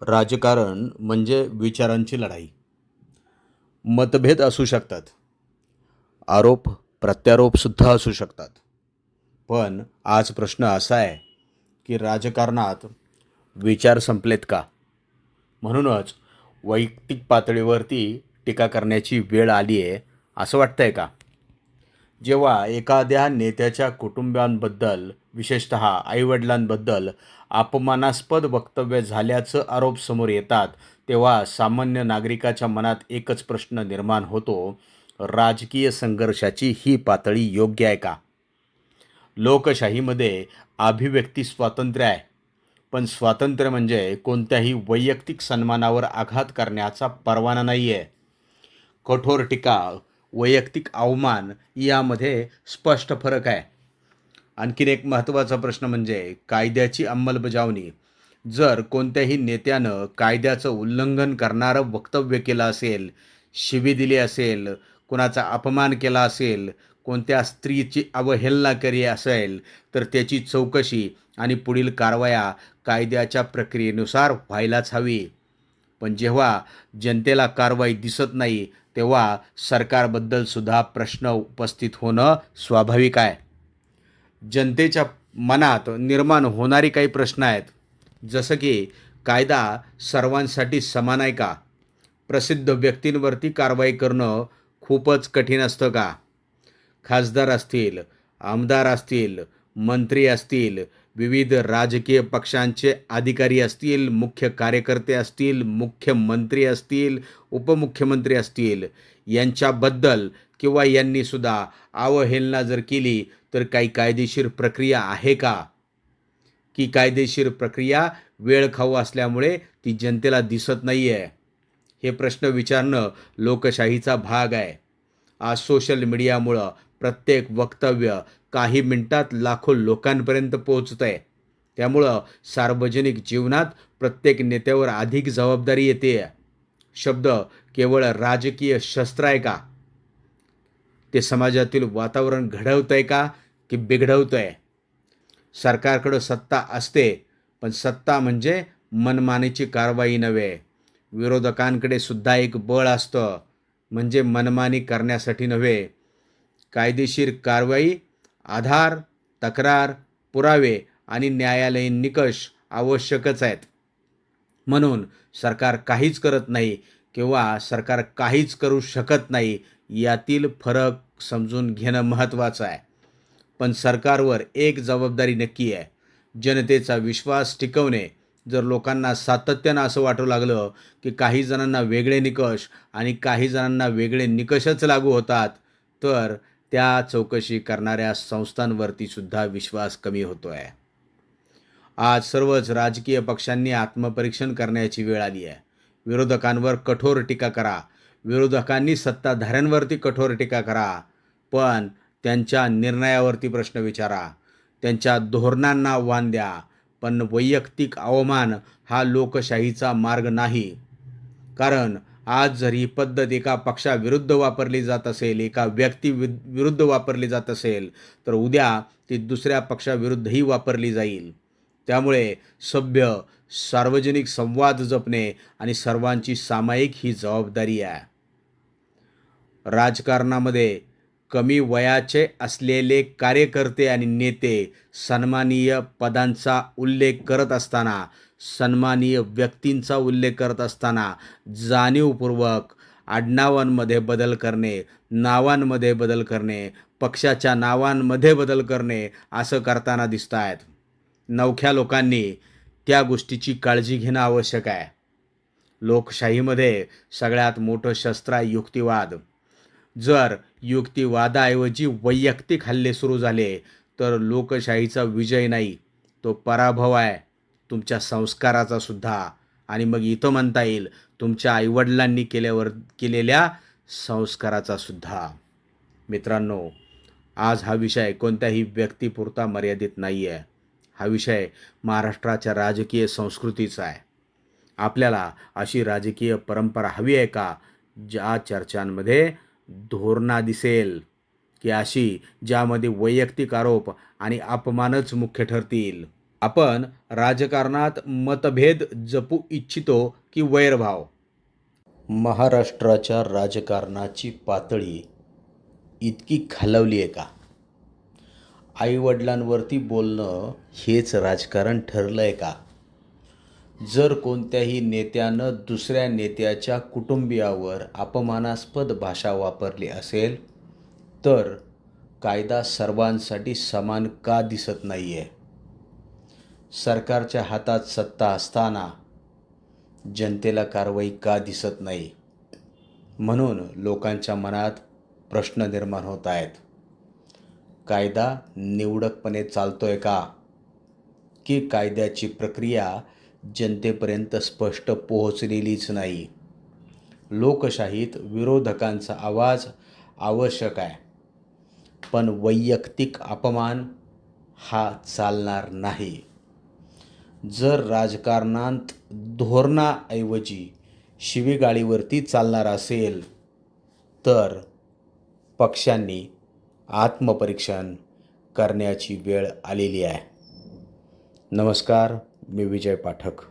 राजकारण म्हणजे विचारांची लढाई. मतभेद असू शकतात. आरोप प्रत्यारोपसुद्धा असू शकतात. पण आज प्रश्न असा आहे की राजकारणात विचार संपलेत का? म्हणूनच वैयक्तिक पातळीवरती टीका करण्याची वेळ आली आहे असं वाटतंय का? जेव्हा एखाद्या नेत्याच्या कुटुंबियांबद्दल, विशेषतः आईवडिलांबद्दल अपमानास्पद वक्तव्य झाल्याचं आरोप समोर येतात, तेव्हा सामान्य नागरिकाच्या मनात एकच प्रश्न निर्माण होतो, राजकीय संघर्षाची ही पातळी योग्य आहे का? लोकशाहीमध्ये अभिव्यक्ती स्वातंत्र्य आहे, पण स्वातंत्र्य म्हणजे कोणत्याही वैयक्तिक सन्मानावर आघात करण्याचा परवाना नाही आहे. कठोर टीका, वैयक्तिक अवमान यामध्ये स्पष्ट फरक आहे. आणखीन एक महत्त्वाचा प्रश्न म्हणजे कायद्याची अंमलबजावणी. जर कोणत्याही नेत्यानं कायद्याचं उल्लंघन करणारं वक्तव्य केलं असेल, शिवी दिली असेल, कुणाचा अपमान केला असेल, कोणत्या स्त्रीची अवहेलना केली असेल, तर त्याची चौकशी आणि पुढील कारवाया कायद्याच्या प्रक्रियेनुसार व्हायलाच हवी. पण जेव्हा जनतेला कारवाई दिसत नाही, तेव्हा सरकारबद्दल सुद्धा प्रश्न उपस्थित होणं स्वाभाविक आहे. जनतेच्या मनात निर्माण होणारी काही प्रश्न आहेत, जसं की कायदा सर्वांसाठी समान आहे का? प्रसिद्ध व्यक्तींवरती कारवाई करणं खूपच कठीण असतं का? खासदार असतील, आमदार असतील, मंत्री असतील, विविध राजकीय पक्षांचे अधिकारी असतील, मुख्य कार्यकर्ते असतील, मुख्यमंत्री असतील, उपमुख्यमंत्री असतील, यांच्याबद्दल किंवा यांनीसुद्धा अवहेलना जर केली तर काही कायदेशीर प्रक्रिया आहे का? की कायदेशीर प्रक्रिया वेळखाऊ असल्यामुळे ती जनतेला दिसत नाही आहे? हे प्रश्न विचारणं लोकशाहीचा भाग आहे. आज सोशल मीडियामुळं प्रत्येक वक्तव्य काही मिनिटात लाखो लोकांपर्यंत पोहोचत आहे. त्यामुळं सार्वजनिक जीवनात प्रत्येक नेत्यावर अधिक जबाबदारी येते. शब्द केवळ राजकीय शस्त्र आहे का? ते समाजातील वातावरण घडवत आहे का की बिघडवत आहे? सरकारकडं सत्ता असते, पण सत्ता म्हणजे मनमानीची कारवाई नव्हे. विरोधकांकडे सुद्धा एक बळ असतं, म्हणजे मनमानी करण्यासाठी नव्हे. कायदेशीर कारवाई, आधार, तक्रार, पुरावे आणि न्यायालयीन निकष आवश्यकच आहेत. म्हणून सरकार काहीच करत नाही किंवा सरकार काहीच करू शकत नाही, यातील फरक समजून घेणं महत्त्वाचं आहे. पण सरकारवर एक जबाबदारी नक्की आहे, जनतेचा विश्वास टिकवणे. जर लोकांना सातत्यानं असं वाटू लागलं की काही जणांना वेगळे निकष आणि काही जणांना वेगळे निकषच लागू होतात, तर त्या चौकशी करणाऱ्या संस्थांवरती सुद्धा विश्वास कमी होतो आहे. आज सर्वच राजकीय पक्षांनी आत्मपरीक्षण करण्याची वेळ आली आहे. विरोधकांवर कठोर टीका करा, विरोधकांनी सत्ताधाऱ्यांवरती कठोर टीका करा, पण त्यांच्या निर्णयावरती प्रश्न विचारा, त्यांच्या धोरणांना आव्हान द्या. पण वैयक्तिक अवमान हा लोकशाहीचा मार्ग नाही. कारण आज जर ही पद्धत एका पक्षाविरुद्ध वापरली जात असेल, एका विरुद्ध वापरली जात असेल, तर उद्या ती दुसऱ्या पक्षाविरुद्धही वापरली जाईल. त्यामुळे सभ्य, सार्वजनिक संवाद जपणे आणि सर्वांची सामायिक ही जबाबदारी आहे. राजकारणामध्ये कमी वयाचे असलेले कार्यकर्ते आणि नेते सन्माननीय पदांचा उल्लेख करत असताना, सन्माननीय व्यक्तींचा उल्लेख करत असताना जाणीवपूर्वक आडनावांमध्ये बदल करणे, नावांमध्ये बदल करणे, पक्षाच्या नावांमध्ये बदल करणे असं करताना दिसत आहेत. नवख्या लोकांनी त्या गोष्टीची काळजी घेणं आवश्यक आहे. लोकशाहीमध्ये सगळ्यात मोठं शस्त्र आहे युक्तिवाद. जर युक्तिवादाऐवजी वैयक्तिक हल्ले सुरू झाले, तर लोकशाहीचा विजय नाही, तो पराभव आहे, तुमच्या संस्काराचा सुद्धा. आणि मग इथं म्हणता येईल तुमच्या आईवडिलांनी केलेल्या संस्काराचा सुद्धा. मित्रांनो, आज हा विषय कोणत्याही व्यक्तीपुरता मर्यादित नाही आहे. हा विषय महाराष्ट्राच्या राजकीय संस्कृतीचा आहे. आपल्याला अशी राजकीय परंपरा हवी आहे का, ज्या चर्चांमध्ये धोरणा दिसेल, की अशी ज्यामध्ये वैयक्तिक आरोप आणि अपमानच मुख्य ठरतील? आपण राजकारणात मतभेद जपू इच्छितो की वैरभाव? महाराष्ट्राच्या राजकारणाची पातळी इतकी खालावली आहे का? आईवडिलांवरती बोलणं हेच राजकारण ठरलं आहे का? जर कोणत्याही नेत्यानं दुसऱ्या नेत्याच्या कुटुंबियावर अपमानास्पद भाषा वापरली असेल तर कायदा सर्वांसाठी समान का दिसत नाही आहे? सरकारच्या हातात सत्ता असताना जनतेला कारवाई का दिसत नाही? म्हणून लोकांच्या मनात प्रश्न निर्माण होत आहेत. कायदा निवडकपणे चालतोय का? की कायद्याची प्रक्रिया जनतेपर्यंत स्पष्ट पोहोचलेलीच नाही? लोकशाहीत विरोधकांचा आवाज आवश्यक आहे, पण वैयक्तिक अपमान हा चालणार नाही. जर राजकारणात धोरणाऐवजी शिवीगाळीवरती चालणार असेल तर पक्षांनी आत्मपरीक्षण करण्याची वेळ आलेली आहे. नमस्कार, मी विजय पाठक.